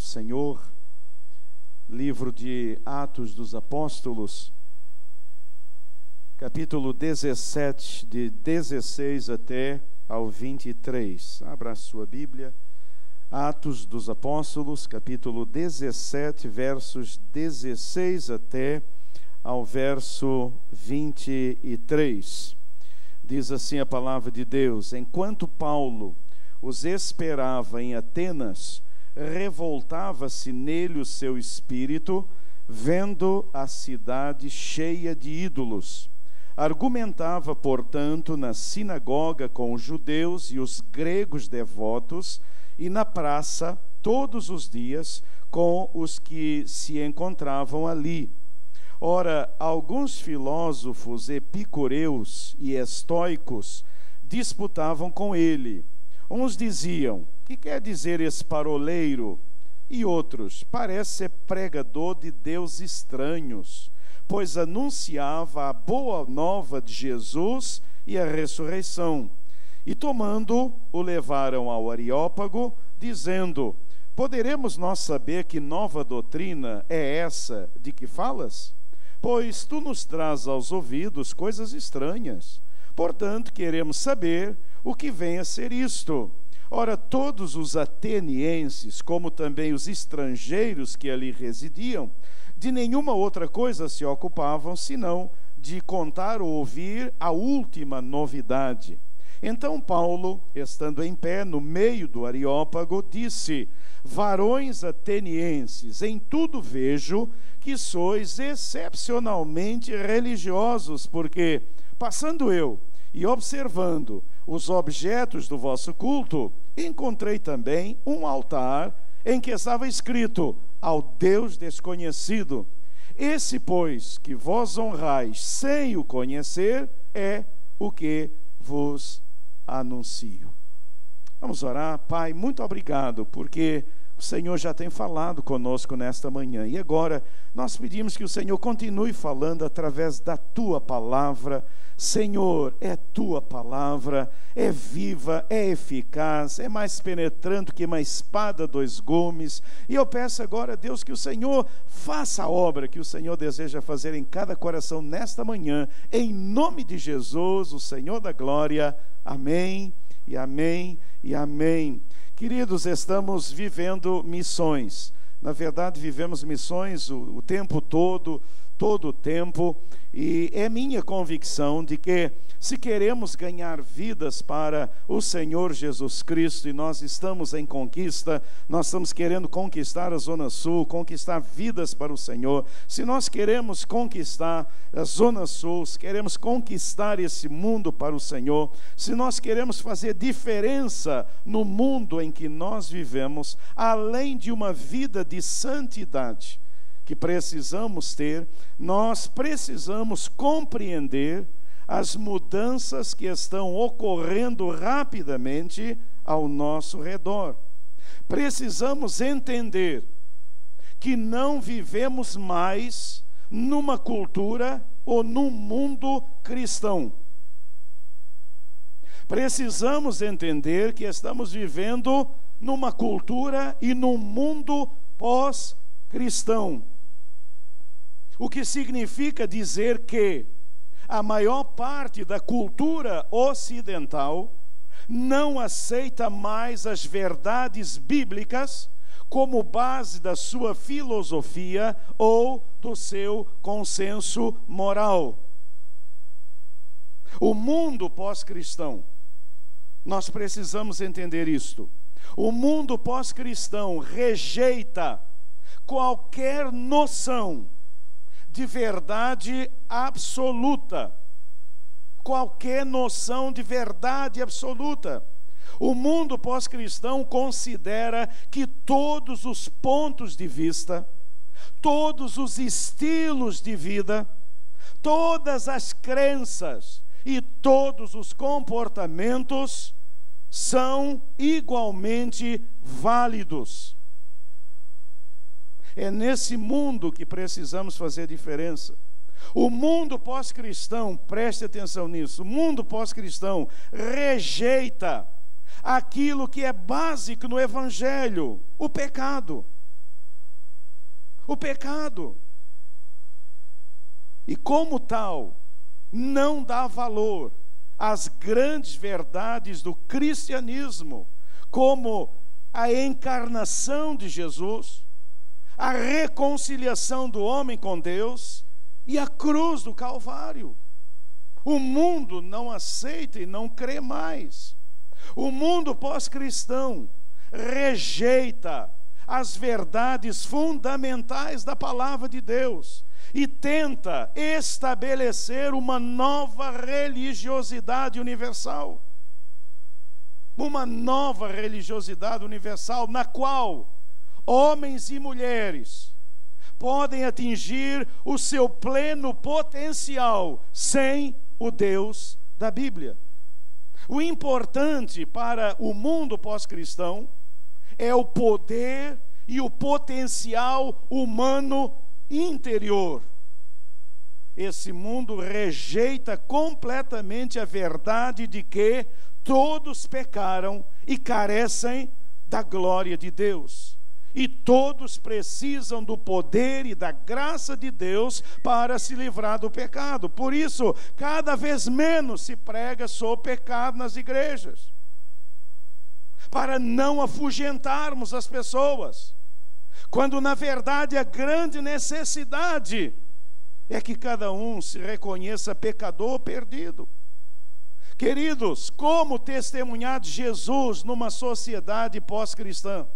do Senhor, livro de Atos dos Apóstolos, capítulo 17, de 16 até ao 23. Abra a sua Bíblia. Atos dos Apóstolos, capítulo 17, versos 16 até ao verso 23. Diz assim a palavra de Deus: enquanto Paulo os esperava em Atenas, revoltava-se nele o seu espírito, vendo a cidade cheia de ídolos. Argumentava, portanto, na sinagoga com os judeus e os gregos devotos, e na praça, todos os dias, com os que se encontravam ali. Ora, alguns filósofos epicureus e estoicos disputavam com ele. Uns diziam: que quer dizer esse paroleiro? E outros: parece ser pregador de deuses estranhos, pois anunciava a boa nova de Jesus e a ressurreição. E tomando, o levaram ao Areópago, dizendo: poderemos nós saber que nova doutrina é essa de que falas? Pois tu nos traz aos ouvidos coisas estranhas. Portanto, queremos saber o que vem a ser isto. Ora, todos os atenienses, como também os estrangeiros que ali residiam, de nenhuma outra coisa se ocupavam, senão de contar ou ouvir a última novidade. Então Paulo, estando em pé no meio do Areópago, disse: varões atenienses, em tudo vejo que sois excepcionalmente religiosos, porque, passando eu e observando os objetos do vosso culto, encontrei também um altar em que estava escrito: ao Deus desconhecido. Esse, pois, que vós honrais sem o conhecer, é o que vos anuncio. Vamos orar. Pai, muito obrigado, porque o Senhor já tem falado conosco nesta manhã, e agora nós pedimos que o Senhor continue falando através da Tua Palavra. Senhor, é Tua Palavra, é viva, é eficaz, é mais penetrante que uma espada dois gumes, e eu peço agora, Deus, que o Senhor faça a obra que o Senhor deseja fazer em cada coração nesta manhã, em nome de Jesus, o Senhor da glória. Amém, e amém, e amém. Queridos, estamos vivendo missões. Na verdade, vivemos missões o tempo todo o tempo, e é minha convicção de que, se queremos ganhar vidas para o Senhor Jesus Cristo, e nós estamos em conquista, nós estamos querendo conquistar a Zona Sul, conquistar vidas para o Senhor. Se nós queremos conquistar a Zona Sul, se queremos conquistar esse mundo para o Senhor, se nós queremos fazer diferença no mundo em que nós vivemos, além de uma vida de santidade que precisamos ter, nós precisamos compreender as mudanças que estão ocorrendo rapidamente ao nosso redor. Precisamos entender que não vivemos mais numa cultura ou num mundo cristão. Precisamos entender que estamos vivendo numa cultura e num mundo pós-cristão. O que significa dizer que a maior parte da cultura ocidental não aceita mais as verdades bíblicas como base da sua filosofia ou do seu consenso moral. O mundo pós-cristão, nós precisamos entender isto. O mundo pós-cristão rejeita qualquer noção de verdade absoluta. Qualquer noção de verdade absoluta. O mundo pós-cristão considera que todos os pontos de vista, todos os estilos de vida, todas as crenças e todos os comportamentos são igualmente válidos. É nesse mundo que precisamos fazer diferença. O mundo pós-cristão, preste atenção nisso, o mundo pós-cristão rejeita aquilo que é básico no Evangelho, o pecado. o pecado. E como tal, não dá valor às grandes verdades do cristianismo, como a encarnação de Jesus, a reconciliação do homem com Deus e a cruz do Calvário. O mundo não aceita e não crê mais. O mundo pós-cristão rejeita as verdades fundamentais da palavra de Deus e tenta estabelecer uma nova religiosidade universal. Uma nova religiosidade universal na qual homens e mulheres podem atingir o seu pleno potencial sem o Deus da Bíblia. O importante para o mundo pós-cristão é o poder e o potencial humano interior. Esse mundo rejeita completamente a verdade de que todos pecaram e carecem da glória de Deus. E todos precisam do poder e da graça de Deus para se livrar do pecado. Por isso, cada vez menos se prega sobre o pecado nas igrejas, para não afugentarmos as pessoas, quando na verdade a grande necessidade é que cada um se reconheça pecador perdido. Queridos, como testemunhar de Jesus numa sociedade pós-cristã?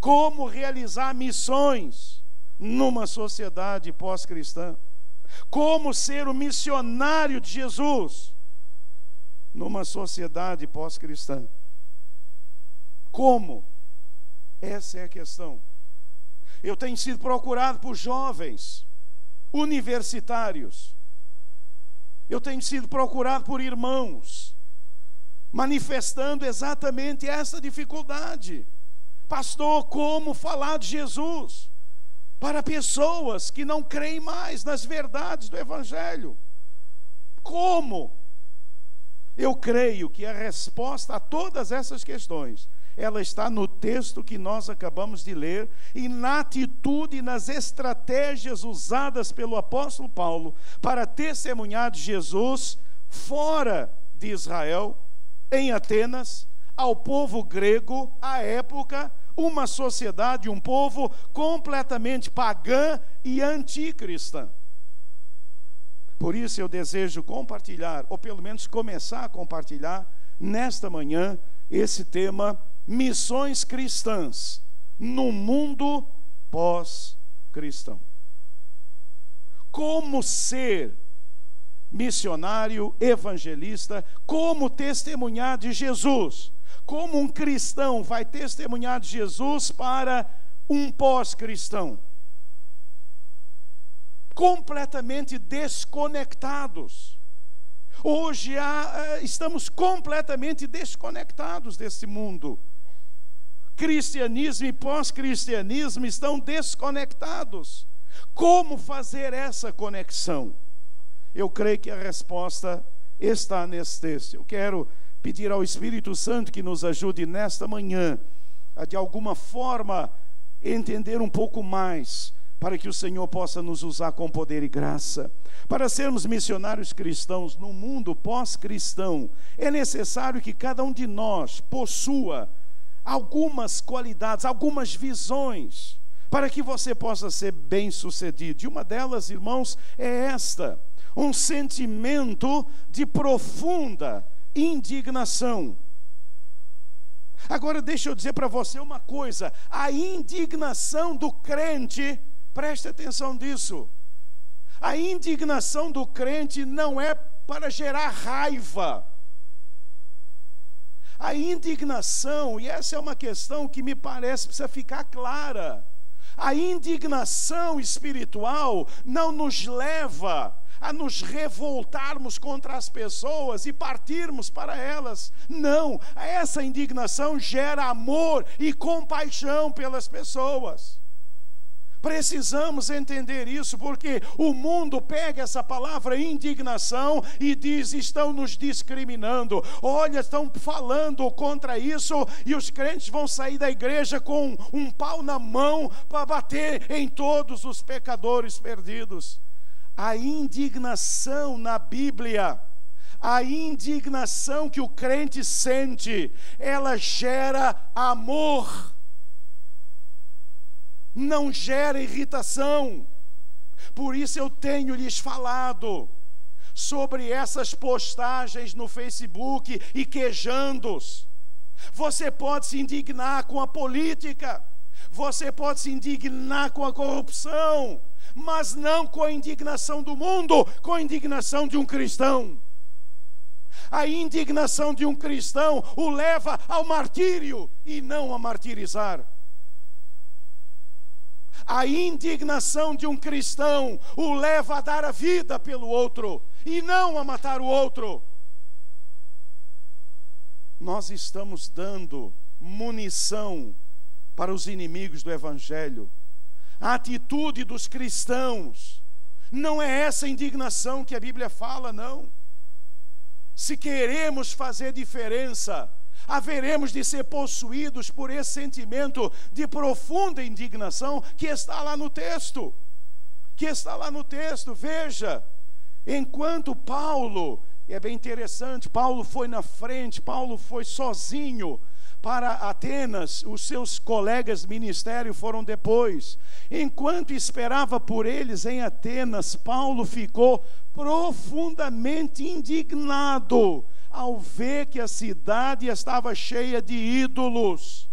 Como realizar missões numa sociedade pós-cristã? Como ser o missionário de Jesus numa sociedade pós-cristã? Como? Essa é a questão. Eu tenho sido procurado por jovens universitários. Eu tenho sido procurado por irmãos manifestando exatamente essa dificuldade. Pastor, como falar de Jesus para pessoas que não creem mais nas verdades do Evangelho? Como? Eu creio que a resposta a todas essas questões, ela está no texto que nós acabamos de ler e na atitude e nas estratégias usadas pelo apóstolo Paulo para testemunhar de Jesus fora de Israel, em Atenas, ao povo grego, à época, uma sociedade, um povo completamente pagã e anticristã. Por isso eu desejo compartilhar, ou pelo menos começar a compartilhar, nesta manhã, esse tema, missões cristãs no mundo pós-cristão. Como ser missionário, evangelista, como testemunhar de Jesus. Como um cristão vai testemunhar de Jesus para um pós-cristão? Completamente desconectados. Hoje estamos completamente desconectados desse mundo. Cristianismo e pós-cristianismo estão desconectados. Como fazer essa conexão? Eu creio que a resposta está nesse texto. Eu quero pedir ao Espírito Santo que nos ajude nesta manhã a de alguma forma entender um pouco mais, para que o Senhor possa nos usar com poder e graça. Para sermos missionários cristãos no mundo pós-cristão, é necessário que cada um de nós possua algumas qualidades, algumas visões, para que você possa ser bem-sucedido. E uma delas, irmãos, é esta: um sentimento de profunda indignação. Agora deixa eu dizer para você uma coisa: a indignação do crente, preste atenção nisso, a indignação do crente não é para gerar raiva. A indignação, e essa é uma questão que me parece precisa ficar clara, a indignação espiritual não nos leva a nos revoltarmos contra as pessoas e partirmos para elas. Não, essa indignação gera amor e compaixão pelas pessoas. Precisamos entender isso, porque o mundo pega essa palavra indignação e diz: estão nos discriminando. Olha, estão falando contra isso, e os crentes vão sair da igreja com um pau na mão para bater em todos os pecadores perdidos. A indignação na Bíblia, a indignação que o crente sente, ela gera amor, não gera irritação. Por isso eu tenho lhes falado sobre essas postagens no Facebook e quejandos. Você pode se indignar com a política, você pode se indignar com a corrupção, mas não com a indignação do mundo, com a indignação de um cristão. A indignação de um cristão o leva ao martírio e não a martirizar. A indignação de um cristão o leva a dar a vida pelo outro e não a matar o outro. Nós estamos dando munição para os inimigos do Evangelho. A atitude dos cristãos não é essa indignação que a Bíblia fala, não. Se queremos fazer diferença, haveremos de ser possuídos por esse sentimento de profunda indignação que está lá no texto. Veja, enquanto Paulo, é bem interessante, Paulo foi na frente, Paulo foi sozinho para Atenas, os seus colegas de ministério foram depois. Enquanto esperava por eles em Atenas, Paulo ficou profundamente indignado ao ver que a cidade estava cheia de ídolos.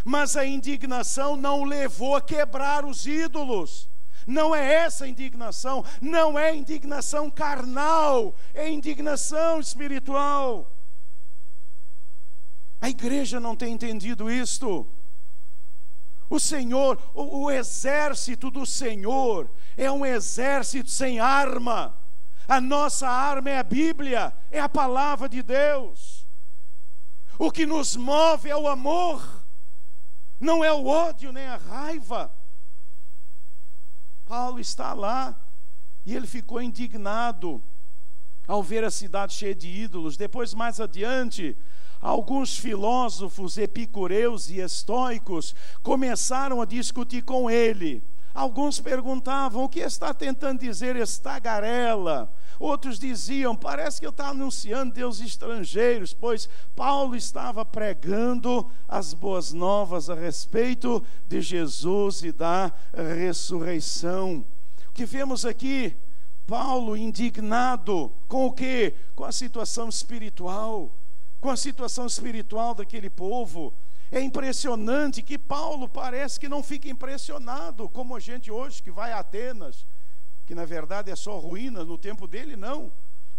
Mas a indignação não o levou a quebrar os ídolos. Não é essa indignação, não é indignação carnal, é indignação espiritual. A igreja não tem entendido isto. O Senhor, o exército do Senhor é um exército sem arma. A nossa arma é a Bíblia, é a palavra de Deus. O que nos move é o amor, não é o ódio nem a raiva. Paulo está lá e ele ficou indignado ao ver a cidade cheia de ídolos. Depois, mais adiante, alguns filósofos epicureus e estoicos começaram a discutir com ele. Alguns perguntavam: o que está tentando dizer esse tagarela? Outros diziam: parece que ele está anunciando deuses estrangeiros, pois Paulo estava pregando as boas novas a respeito de Jesus e da ressurreição. O que vemos aqui? Paulo indignado com o quê? Com a situação espiritual, daquele povo. É impressionante que Paulo parece que não fica impressionado, como a gente hoje que vai a Atenas, que na verdade é só ruína. No tempo dele não.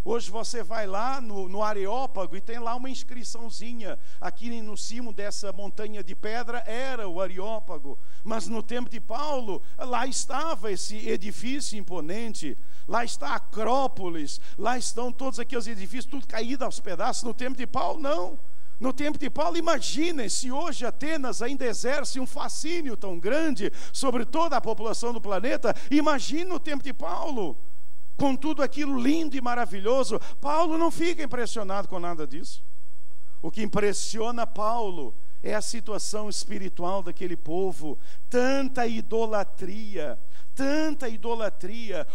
Hoje você vai lá no Areópago e tem lá uma inscriçãozinha. Aqui no cimo dessa montanha de pedra era o Areópago. Mas no tempo de Paulo, lá estava esse edifício imponente. Lá está a Acrópolis. Lá estão todos aqueles edifícios, tudo caído aos pedaços. No tempo de Paulo, não. No tempo de Paulo, imaginem se hoje Atenas ainda exerce um fascínio tão grande sobre toda a população do planeta. Imagine no tempo de Paulo, com tudo aquilo lindo e maravilhoso. Paulo não fica impressionado com nada disso. O que impressiona Paulo é a situação espiritual daquele povo. Tanta idolatria,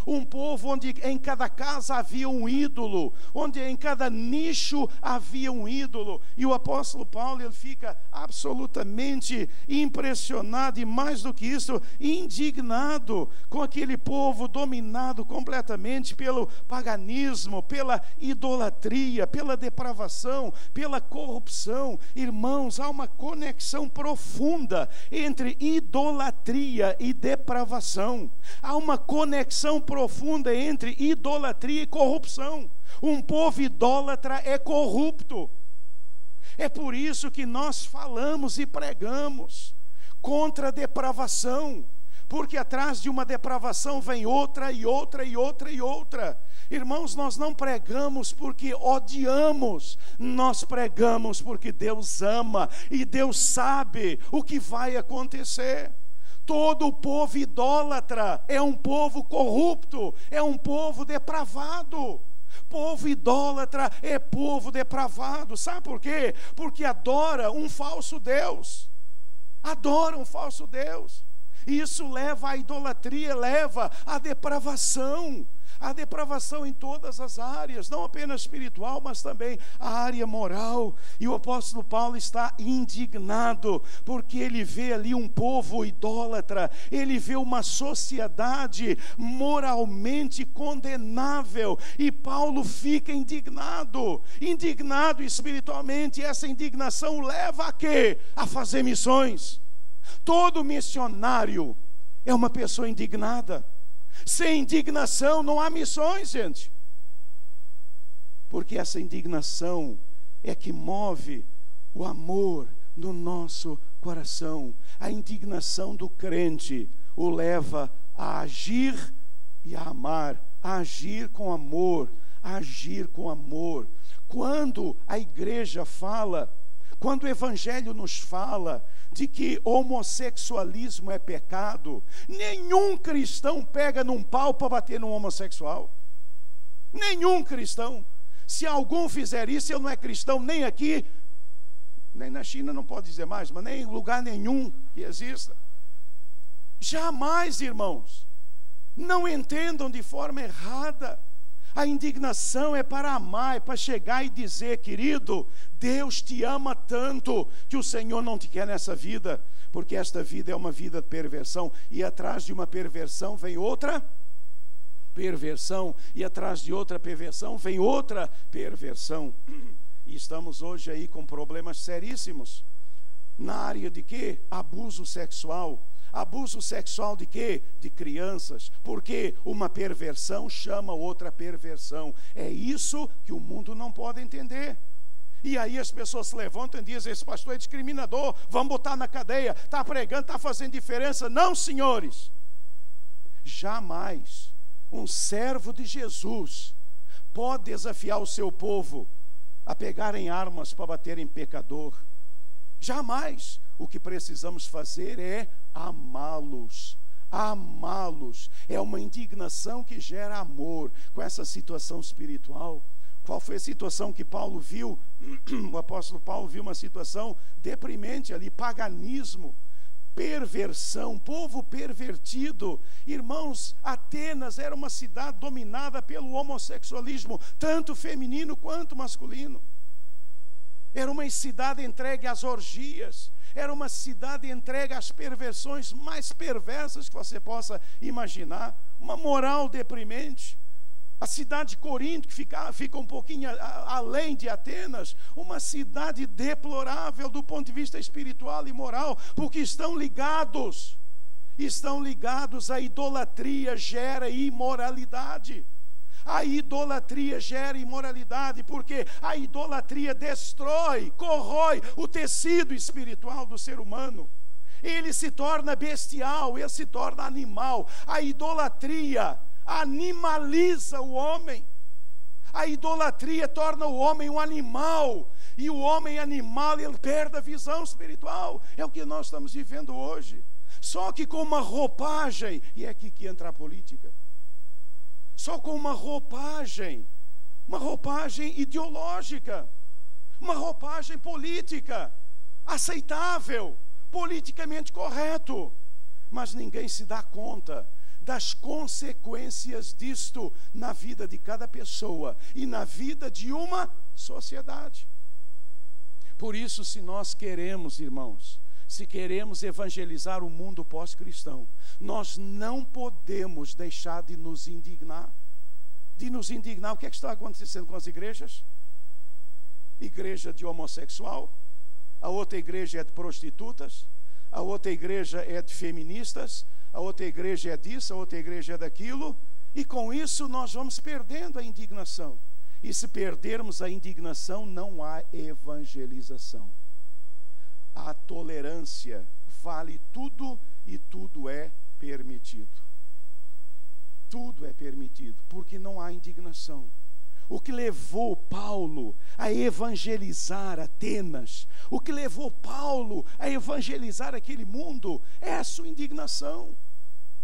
um povo onde em cada casa havia um ídolo, onde em cada nicho havia um ídolo. E o apóstolo Paulo, ele fica absolutamente impressionado, e mais do que isso, indignado com aquele povo dominado completamente pelo paganismo, pela idolatria, pela depravação, pela corrupção. Irmãos, há uma conexão profunda entre idolatria e depravação. Há uma conexão profunda entre idolatria e corrupção. Um povo idólatra é corrupto. É por isso que nós falamos e pregamos contra a depravação, porque atrás de uma depravação vem outra e outra e outra e outra. Irmãos, nós não pregamos porque odiamos, nós pregamos porque Deus ama e Deus sabe o que vai acontecer. Todo o povo idólatra é um povo corrupto, é um povo depravado. Povo idólatra é povo depravado. Sabe por quê? Porque adora um falso Deus. Adora um falso Deus. E isso leva à idolatria, leva à depravação. A depravação em todas as áreas, não apenas espiritual, mas também a área moral. E o apóstolo Paulo está indignado, porque ele vê ali um povo idólatra, ele vê uma sociedade moralmente condenável, e Paulo fica indignado espiritualmente. E essa indignação leva a quê? A fazer missões. Todo missionário é uma pessoa indignada. Sem indignação não há missões, gente. Porque essa indignação é que move o amor no nosso coração. A indignação do crente o leva a agir e a amar, a agir com amor, a agir com amor. Quando a igreja fala, quando o evangelho nos fala de que homossexualismo é pecado, nenhum cristão pega num pau para bater num homossexual. Nenhum cristão. Se algum fizer isso, ele não é cristão nem aqui, nem na China, não pode dizer mais, mas nem em lugar nenhum que exista. Jamais, irmãos, não entendam de forma errada. A indignação é para amar, é para chegar e dizer: querido, Deus te ama tanto que o Senhor não te quer nessa vida, porque esta vida é uma vida de perversão, e atrás de uma perversão vem outra perversão, e atrás de outra perversão vem outra perversão. E estamos hoje aí com problemas seríssimos na área de quê? Abuso sexual. Abuso sexual de quê? De crianças. Porque uma perversão chama outra perversão. É isso que o mundo não pode entender. E aí as pessoas se levantam e dizem: esse pastor é discriminador, vamos botar na cadeia, está pregando, está fazendo diferença. Não, senhores. Jamais um servo de Jesus pode desafiar o seu povo a pegarem armas para bater em pecador. Jamais. O que precisamos fazer é amá-los. Amá-los. É uma indignação que gera amor com essa situação espiritual. Qual foi a situação que Paulo viu? O apóstolo Paulo viu uma situação deprimente ali: paganismo, perversão, povo pervertido. Irmãos, Atenas era uma cidade dominada pelo homossexualismo, tanto feminino quanto masculino. Era uma cidade entregue às orgias. Era uma cidade entregue às perversões mais perversas que você possa imaginar. Uma moral deprimente. A cidade de Corinto, que fica um pouquinho além de Atenas, uma cidade deplorável do ponto de vista espiritual e moral, porque estão ligados à idolatria, gera imoralidade. A idolatria gera imoralidade, porque a idolatria destrói, corrói o tecido espiritual do ser humano. Ele se torna bestial, ele se torna animal. A idolatria animaliza o homem. A idolatria torna o homem um animal. E o homem animal, ele perde a visão espiritual. É o que nós estamos vivendo hoje. Só que com uma roupagem, e é aqui que entra a política. Só com uma roupagem ideológica, uma roupagem política, aceitável, politicamente correto. Mas ninguém se dá conta das consequências disto na vida de cada pessoa e na vida de uma sociedade. Por isso, se nós queremos, irmãos, se queremos evangelizar o mundo pós-cristão, nós não podemos deixar de nos indignar. O que é que está acontecendo com as igrejas? Igreja de homossexual, a outra igreja é de prostitutas, a outra igreja é de feministas, a outra igreja é disso, a outra igreja é daquilo, e com isso nós vamos perdendo a indignação. E se perdermos a indignação, não há evangelização. A tolerância vale tudo e tudo é permitido. Tudo é permitido, porque não há indignação. O que levou Paulo a evangelizar Atenas, o que levou Paulo a evangelizar aquele mundo, é a sua indignação,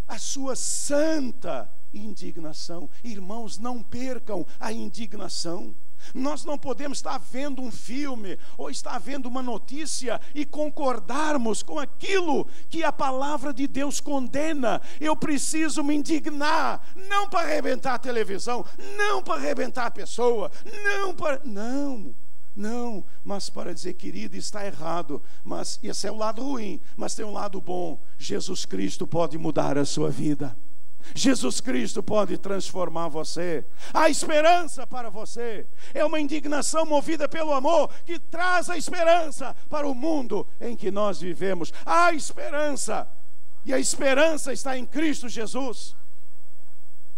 a sua santa indignação. Irmãos, não percam a indignação. Nós não podemos estar vendo um filme ou estar vendo uma notícia e concordarmos com aquilo que a palavra de Deus condena. Eu preciso me indignar, não para arrebentar a televisão, não para arrebentar a pessoa, não, mas para dizer, querido, está errado, mas esse é o lado ruim, mas tem um lado bom. Jesus Cristo pode mudar a sua vida. Jesus Cristo pode transformar você. Há esperança para você. É uma indignação movida pelo amor que traz a esperança para o mundo em que nós vivemos. Há esperança, e a esperança está em Cristo Jesus.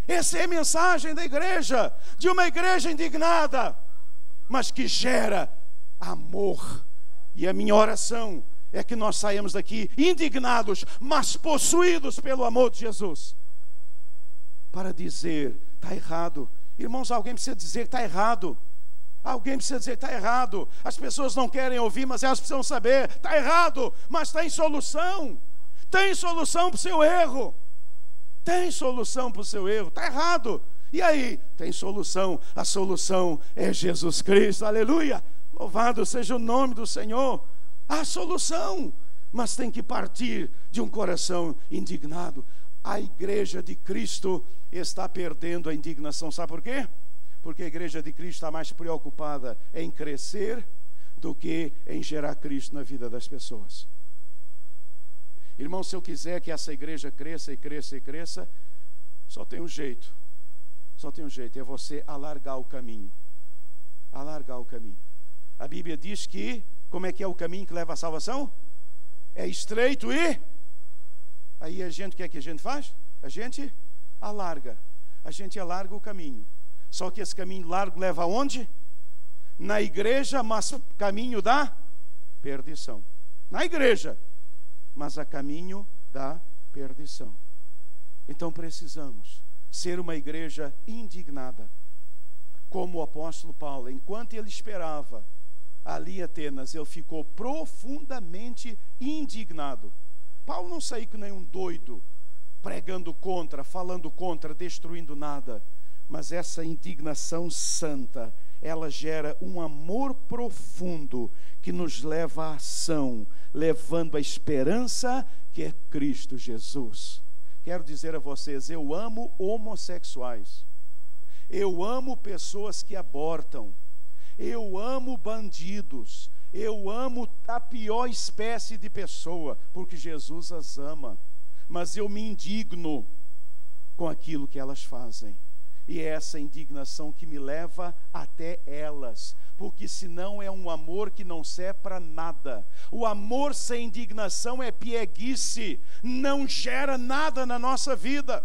Essa é a mensagem da igreja, de uma igreja indignada, mas que gera amor. E a minha oração é que nós saímos daqui indignados, mas possuídos pelo amor de Jesus, para dizer, está errado. Irmãos, alguém precisa dizer que está errado. Alguém precisa dizer que está errado. As pessoas não querem ouvir, mas elas precisam saber, está errado, mas tem solução. Tem solução para o seu erro. Tem solução para o seu erro. Está errado. E aí? Tem solução. A solução é Jesus Cristo. Aleluia. Louvado seja o nome do Senhor. Há solução, mas tem que partir de um coração indignado. A igreja de Cristo está perdendo a indignação. Sabe por quê? Porque a igreja de Cristo está mais preocupada em crescer do que em gerar Cristo na vida das pessoas. Irmão, se eu quiser que essa igreja cresça e cresça e cresça, só tem um jeito. Só tem um jeito, é você alargar o caminho. Alargar o caminho. A Bíblia diz que, como é que é o caminho que leva à salvação? É estreito e... Aí a gente, o que é que a gente faz? A gente alarga. A gente alarga o caminho. Só que esse caminho largo leva aonde? Na igreja, mas caminho da perdição. Na igreja, mas a caminho da perdição. Então precisamos ser uma igreja indignada. Como o apóstolo Paulo, enquanto ele esperava ali em Atenas, ele ficou profundamente indignado. Paulo não saiu com nenhum doido, pregando contra, falando contra, destruindo nada. Mas essa indignação santa, ela gera um amor profundo que nos leva à ação, levando a esperança que é Cristo Jesus. Quero dizer a vocês, eu amo homossexuais. Eu amo pessoas que abortam. Eu amo bandidos. Eu amo a pior espécie de pessoa, porque Jesus as ama. Mas eu me indigno com aquilo que elas fazem. E é essa indignação que me leva até elas. Porque senão é um amor que não serve para nada. O amor sem indignação é pieguice. Não gera nada na nossa vida.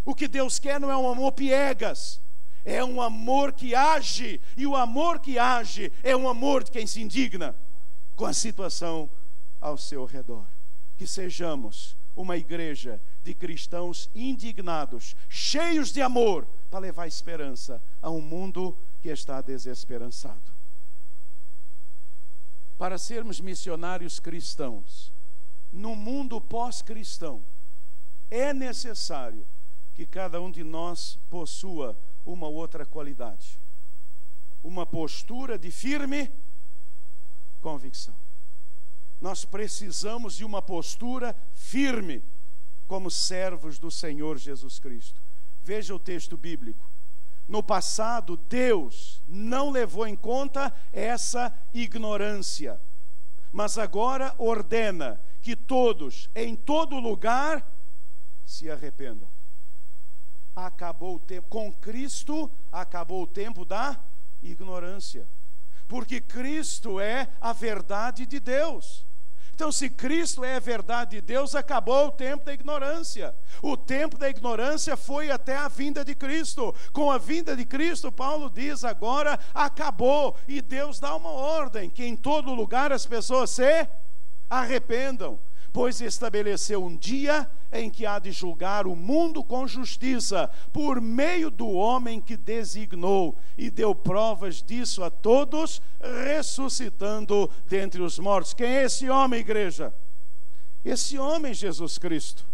O que Deus quer não é um amor piegas. É um amor que age, e o amor que age é um amor de quem se indigna com a situação ao seu redor. Que sejamos uma igreja de cristãos indignados, cheios de amor, para levar esperança a um mundo que está desesperançado. Para sermos missionários cristãos, no mundo pós-cristão, é necessário que cada um de nós possua uma outra qualidade, uma postura de firme convicção. Nós precisamos de uma postura firme como servos do Senhor Jesus Cristo. Veja o texto bíblico. No passado, Deus não levou em conta essa ignorância, mas agora ordena que todos, em todo lugar, se arrependam. Acabou o tempo, com Cristo acabou o tempo da ignorância, porque Cristo é a verdade de Deus. Então, se Cristo é a verdade de Deus, acabou o tempo da ignorância. O tempo da ignorância foi até a vinda de Cristo. Com a vinda de Cristo, Paulo diz agora, acabou. E Deus dá uma ordem, que em todo lugar as pessoas se arrependam. pois estabeleceu um dia em que há de julgar o mundo com justiça, por meio do homem que designou, e deu provas disso a todos, ressuscitando dentre os mortos. Quem é esse homem, igreja? Esse homem, Jesus Cristo.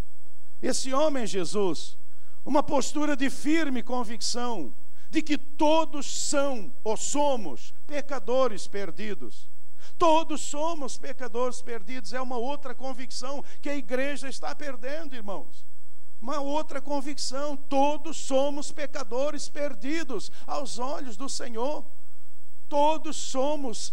Esse homem, Jesus. Uma postura de firme convicção de que todos são ou somos pecadores perdidos. Todos somos pecadores perdidos. É uma outra convicção que a igreja está perdendo, irmãos. Uma outra convicção. Todos somos pecadores perdidos aos olhos do Senhor. Todos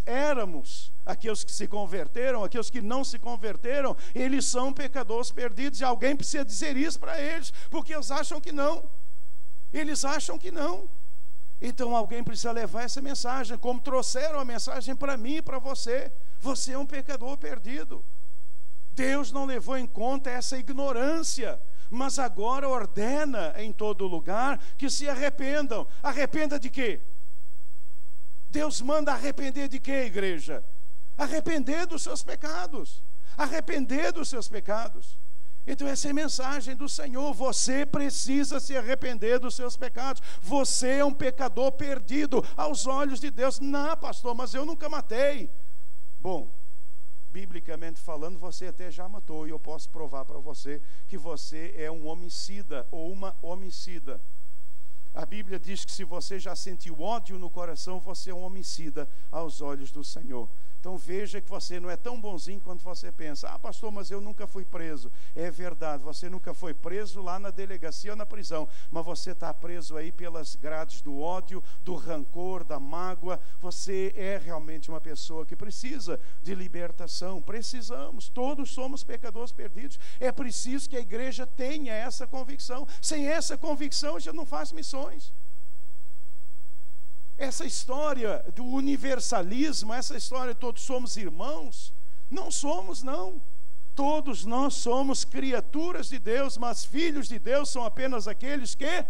éramos, aqueles que se converteram, aqueles que não se converteram, eles são pecadores perdidos, e alguém precisa dizer isso para eles, porque eles acham que não. Eles acham que não. Então alguém precisa levar essa mensagem, como trouxeram a mensagem para mim e para você. Você é um pecador perdido. Deus não levou em conta essa ignorância, mas agora ordena em todo lugar que se arrependam. Arrependa de quê? Deus manda arrepender de quê, igreja? Arrepender dos seus pecados. Arrepender dos seus pecados. Então essa é a mensagem do Senhor. Você precisa se arrepender dos seus pecados. Você é um pecador perdido aos olhos de Deus. Não, pastor, mas eu nunca matei. Bom, biblicamente falando, você até já matou, e eu posso provar para você que você é um homicida ou uma homicida. A Bíblia diz que se você já sentiu ódio no coração, você é um homicida aos olhos do Senhor. Então veja que você não é tão bonzinho quanto você pensa. Ah, pastor, mas eu nunca fui preso. É verdade, você nunca foi preso lá na delegacia ou na prisão, mas você está preso aí pelas grades do ódio, do rancor, da mágoa. Você é realmente uma pessoa que precisa de libertação. Precisamos, todos somos pecadores perdidos. É preciso que a igreja tenha essa convicção. Sem essa convicção, a gente não faz missões. Essa história do universalismo, essa história de todos somos irmãos, não somos, não. Todos nós somos criaturas de Deus, mas filhos de Deus são apenas aqueles que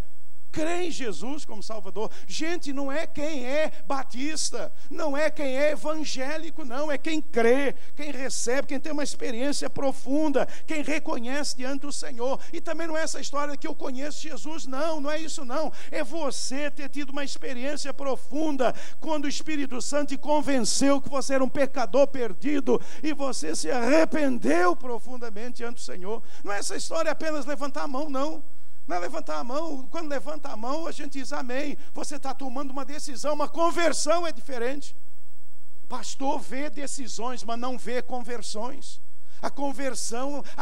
creem em Jesus como Salvador. Gente, não é quem é batista, não é quem é evangélico, não, é quem crê, quem recebe, quem tem uma experiência profunda, quem reconhece diante do Senhor. E também não é essa história que eu conheço Jesus, não é isso não. É você ter tido uma experiência profunda, quando o Espírito Santo te convenceu que você era um pecador perdido, e você se arrependeu profundamente diante do Senhor. Não é essa história apenas levantar a mão, não. Não é levantar a mão. Quando levanta a mão, a gente diz amém. Você está tomando uma decisão. Uma conversão é diferente. Pastor vê decisões, mas não vê conversões. A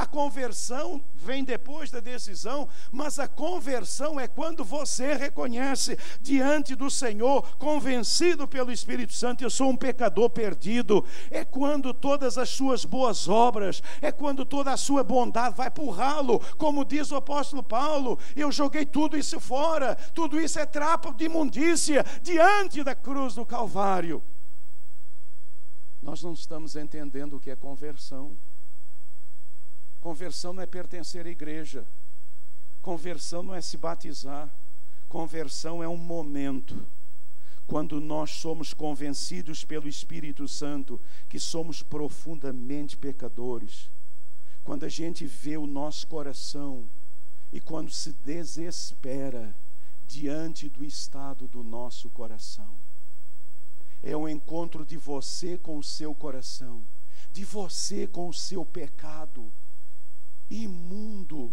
conversão vem depois da decisão, mas a conversão é quando você reconhece diante do Senhor, convencido pelo Espírito Santo, eu sou um pecador perdido. É quando todas as suas boas obras, é quando toda a sua bondade vai para o ralo, como diz o apóstolo Paulo. Eu joguei tudo isso fora, tudo isso é trapo de imundícia diante da cruz do Calvário. Nós não estamos entendendo o que é conversão. Conversão não é pertencer à igreja. Conversão não é se batizar. Conversão é um momento, quando nós somos convencidos pelo Espírito Santo que somos profundamente pecadores. Quando a gente vê o nosso coração e quando se desespera diante do estado do nosso coração. É um encontro de você com o seu coração, de você com o seu pecado imundo,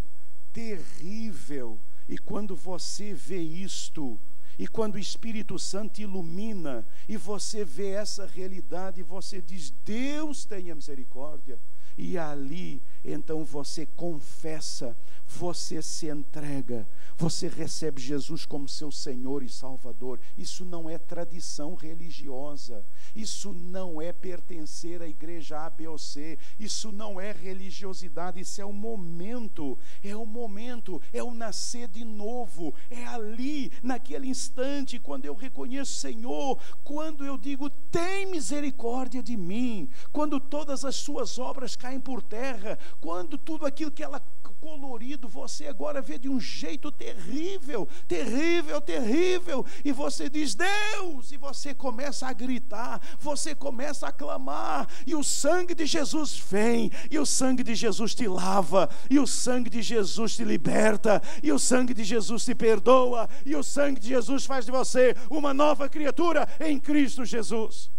terrível. E quando você vê isto, e quando o Espírito Santo ilumina, e você vê essa realidade, você diz, Deus tenha misericórdia. E ali, então você confessa, você se entrega, você recebe Jesus como seu Senhor e Salvador. Isso não é tradição religiosa, isso não é pertencer à igreja A, B ou C, isso não é religiosidade, isso é o momento, é o nascer de novo. É ali, naquele instante, quando eu reconheço, Senhor, quando eu digo, tem misericórdia de mim, quando todas as suas obras caem por terra, quando tudo aquilo que ela colorido, você agora vê de um jeito terrível, terrível, terrível, e você diz, Deus, e você começa a gritar, você começa a clamar, e o sangue de Jesus vem, e o sangue de Jesus te lava, e o sangue de Jesus te liberta, e o sangue de Jesus te perdoa, e o sangue de Jesus faz de você uma nova criatura em Cristo Jesus.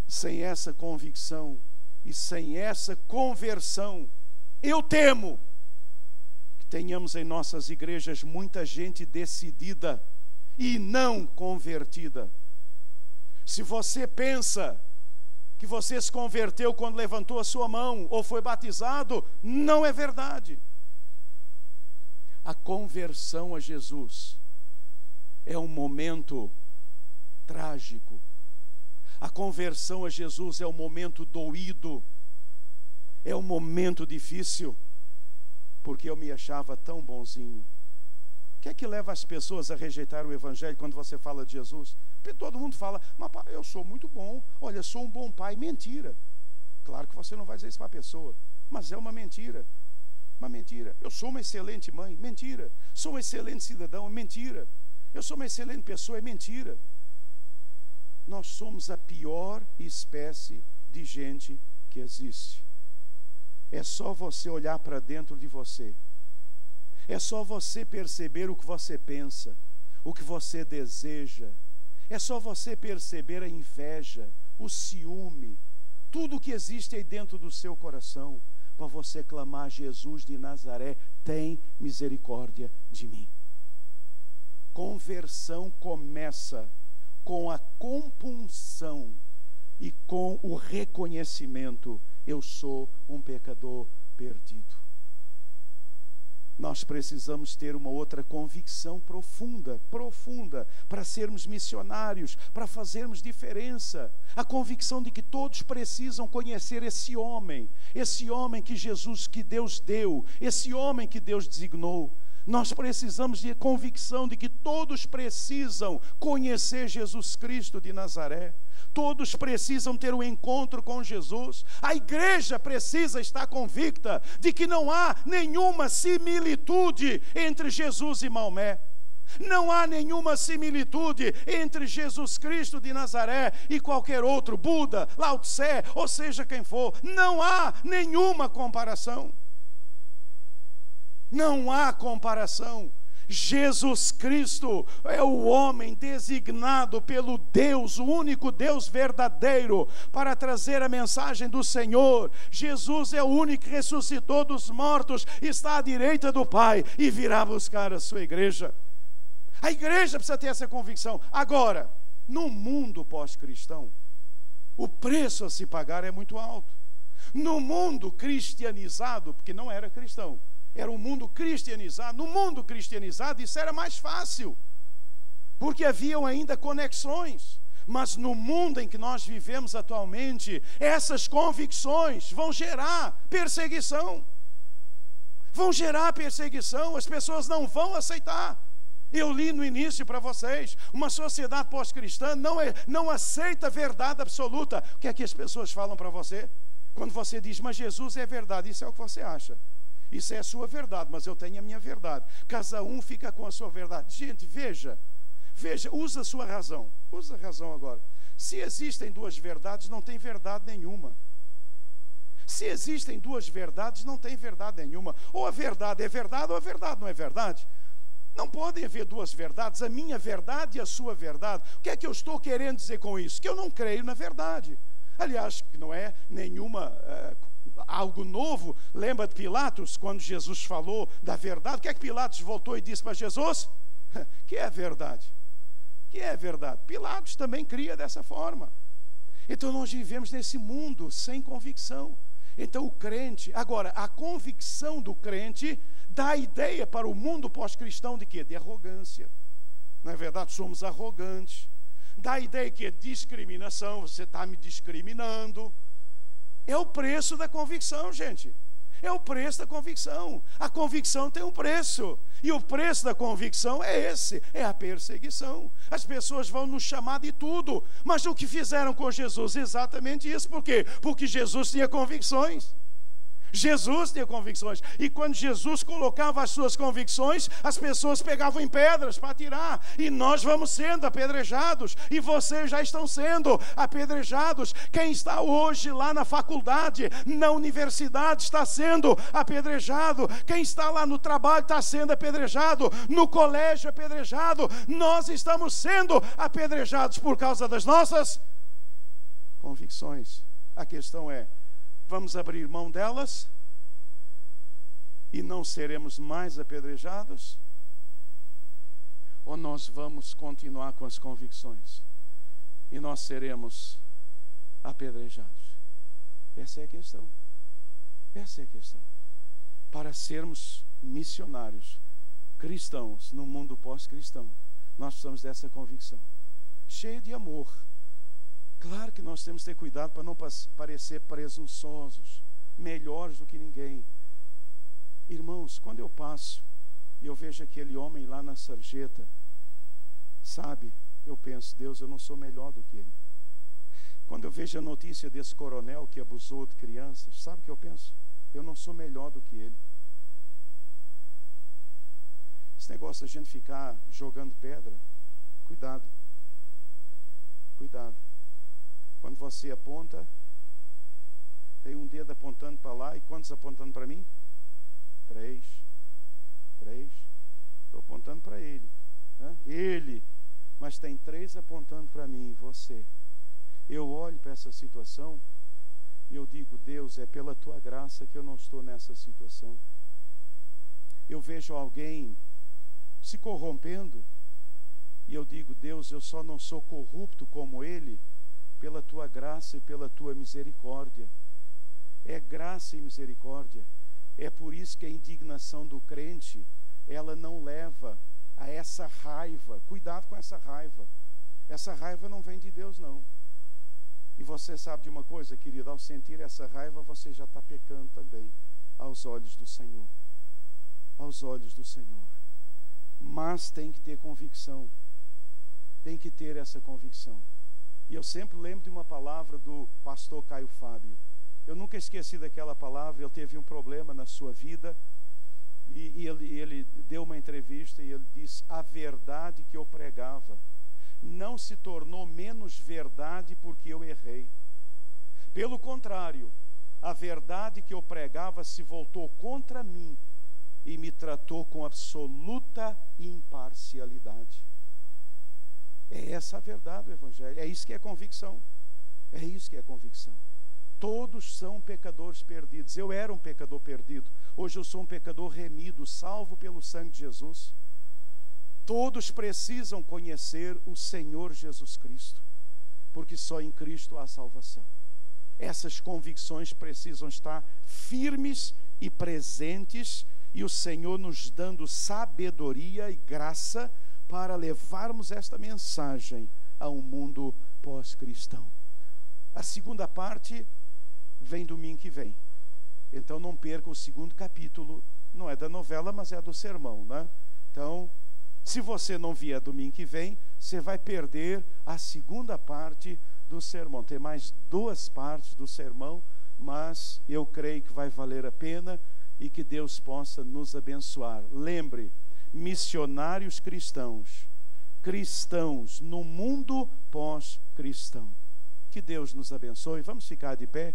Sem essa convicção e sem essa conversão, eu temo que tenhamos em nossas igrejas muita gente decidida e não convertida. Se você pensa que você se converteu quando levantou a sua mão ou foi batizado, não é verdade. A conversão a Jesus é um momento trágico. A conversão a Jesus é um momento doído, é um momento difícil, porque eu me achava tão bonzinho. O que é que leva as pessoas a rejeitar o Evangelho quando você fala de Jesus? Porque todo mundo fala, mas eu sou muito bom, olha, eu sou um bom pai. Mentira. Claro que você não vai dizer isso para a pessoa, mas é uma mentira. Uma mentira. Eu sou uma excelente mãe. Mentira. Sou um excelente cidadão. Mentira. Eu sou uma excelente pessoa. É mentira. Nós somos a pior espécie de gente que existe. É só você olhar para dentro de você. É só você perceber o que você pensa, o que você deseja. É só você perceber a inveja, o ciúme, tudo o que existe aí dentro do seu coração, para você clamar, Jesus de Nazaré, tem misericórdia de mim. Conversão começa com a compunção e com o reconhecimento, eu sou um pecador perdido. Nós precisamos ter uma outra convicção profunda, para sermos missionários, para fazermos diferença. A convicção de que todos precisam conhecer esse homem que Jesus, que Deus deu, esse homem que Deus designou. Nós precisamos de convicção de que todos precisam conhecer Jesus Cristo de Nazaré. Todos precisam ter um encontro com Jesus. A igreja precisa estar convicta de que não há nenhuma similitude entre Jesus e Maomé. Não há nenhuma similitude entre Jesus Cristo de Nazaré e qualquer outro, Buda, Lao Tse, ou seja quem for. Não há nenhuma comparação. Não há comparação. Jesus Cristo é o homem designado pelo Deus, o único Deus verdadeiro, para trazer a mensagem do Senhor. Jesus é o único que ressuscitou dos mortos, está à direita do Pai e virá buscar a sua igreja. A igreja precisa ter essa convicção. Agora, no mundo pós-cristão, o preço a se pagar é muito alto. No mundo cristianizado, porque não era cristão, era um mundo cristianizado. No mundo cristianizado isso era mais fácil, porque haviam ainda conexões. Mas no mundo em que nós vivemos atualmente, essas convicções vão gerar perseguição. Vão gerar perseguição, as pessoas não vão aceitar. Eu li no início para vocês, uma sociedade pós-cristã não aceita a verdade absoluta. O que é que as pessoas falam para você? Quando você diz, mas Jesus é verdade, isso é o que você acha. Isso é a sua verdade, mas eu tenho a minha verdade. Cada um fica com a sua verdade. Gente, veja, usa a sua razão. Usa a razão agora. Se existem duas verdades, não tem verdade nenhuma. Se existem duas verdades, não tem verdade nenhuma. Ou a verdade é verdade, ou a verdade não é verdade. Não podem haver duas verdades, a minha verdade e a sua verdade. O que é que eu estou querendo dizer com isso? Que eu não creio na verdade. Aliás, que não é nenhuma... algo novo. Lembra de Pilatos, quando Jesus falou da verdade? O que é que Pilatos voltou e disse para Jesus? Que é a verdade? Que é a verdade? Pilatos também cria dessa forma. Então nós vivemos nesse mundo sem convicção. Então o crente, agora, a convicção do crente dá a ideia para o mundo pós-cristão de quê? De arrogância. Não é verdade? Somos arrogantes. Dá a ideia que é discriminação, você está me discriminando. É o preço da convicção, gente. É o preço da convicção. A convicção tem um preço. E o preço da convicção é esse, é a perseguição. As pessoas vão nos chamar de tudo. Mas o que fizeram com Jesus? Exatamente isso. Por quê? Porque Jesus tinha convicções. Jesus tinha convicções. E quando Jesus colocava as suas convicções, as pessoas pegavam em pedras para atirar. E nós vamos sendo apedrejados. E vocês já estão sendo apedrejados. Quem está hoje lá na faculdade, na universidade, está sendo apedrejado. Quem está lá no trabalho está sendo apedrejado. No colégio apedrejado. Nós estamos sendo apedrejados por causa das nossas convicções. A questão é: vamos abrir mão delas e não seremos mais apedrejados? Ou nós vamos continuar com as convicções e nós seremos apedrejados? Essa é a questão. Essa é a questão. Para sermos missionários cristãos no mundo pós-cristão, nós precisamos dessa convicção, cheia de amor. Claro que nós temos que ter cuidado para não parecer presunçosos, melhores do que ninguém. Irmãos, quando eu passo e eu vejo aquele homem lá na sarjeta, sabe, eu penso: Deus, eu não sou melhor do que ele. Quando eu vejo a notícia desse coronel que abusou de crianças, sabe o que eu penso? Eu não sou melhor do que ele. Esse negócio de a gente ficar jogando pedra, cuidado. Cuidado. Quando você aponta, tem um dedo apontando para lá e quantos apontando para mim? 3. Estou apontando para ele, né? Ele, mas tem 3 apontando para mim, você. Eu olho para essa situação e eu digo: Deus, é pela tua graça que eu não estou nessa situação. Eu vejo alguém se corrompendo e eu digo: Deus, eu só não sou corrupto como ele pela tua graça e pela tua misericórdia. É graça e misericórdia. É por isso que a indignação do crente, ela não leva a essa raiva. Cuidado com essa raiva. Essa raiva não vem de Deus, não. E você sabe de uma coisa, querido: ao sentir essa raiva, você já está pecando também aos olhos do Senhor. Aos olhos do Senhor. Mas tem que ter convicção. Tem que ter essa convicção. E eu sempre lembro de uma palavra do pastor Caio Fábio. Eu nunca esqueci daquela palavra. Ele teve um problema na sua vida e ele deu uma entrevista e ele disse: a verdade que eu pregava não se tornou menos verdade porque eu errei. Pelo contrário, a verdade que eu pregava se voltou contra mim e me tratou com absoluta imparcialidade. É essa a verdade do Evangelho. É isso que é convicção. É isso que é convicção. Todos são pecadores perdidos. Eu era um pecador perdido. Hoje eu sou um pecador remido, salvo pelo sangue de Jesus. Todos precisam conhecer o Senhor Jesus Cristo, porque só em Cristo há salvação. Essas convicções precisam estar firmes e presentes, e o Senhor nos dando sabedoria e graça para levarmos esta mensagem a um mundo pós-cristão. A segunda parte vem domingo que vem. Então não perca o segundo capítulo. Não é da novela, mas é do sermão, né? Então, se você não vier domingo que vem, você vai perder a segunda parte do sermão. Tem mais 2 partes do sermão, mas eu creio que vai valer a pena e que Deus possa nos abençoar. Lembre, missionários cristãos, cristãos no mundo pós-cristão. Que Deus nos abençoe. Vamos ficar de pé.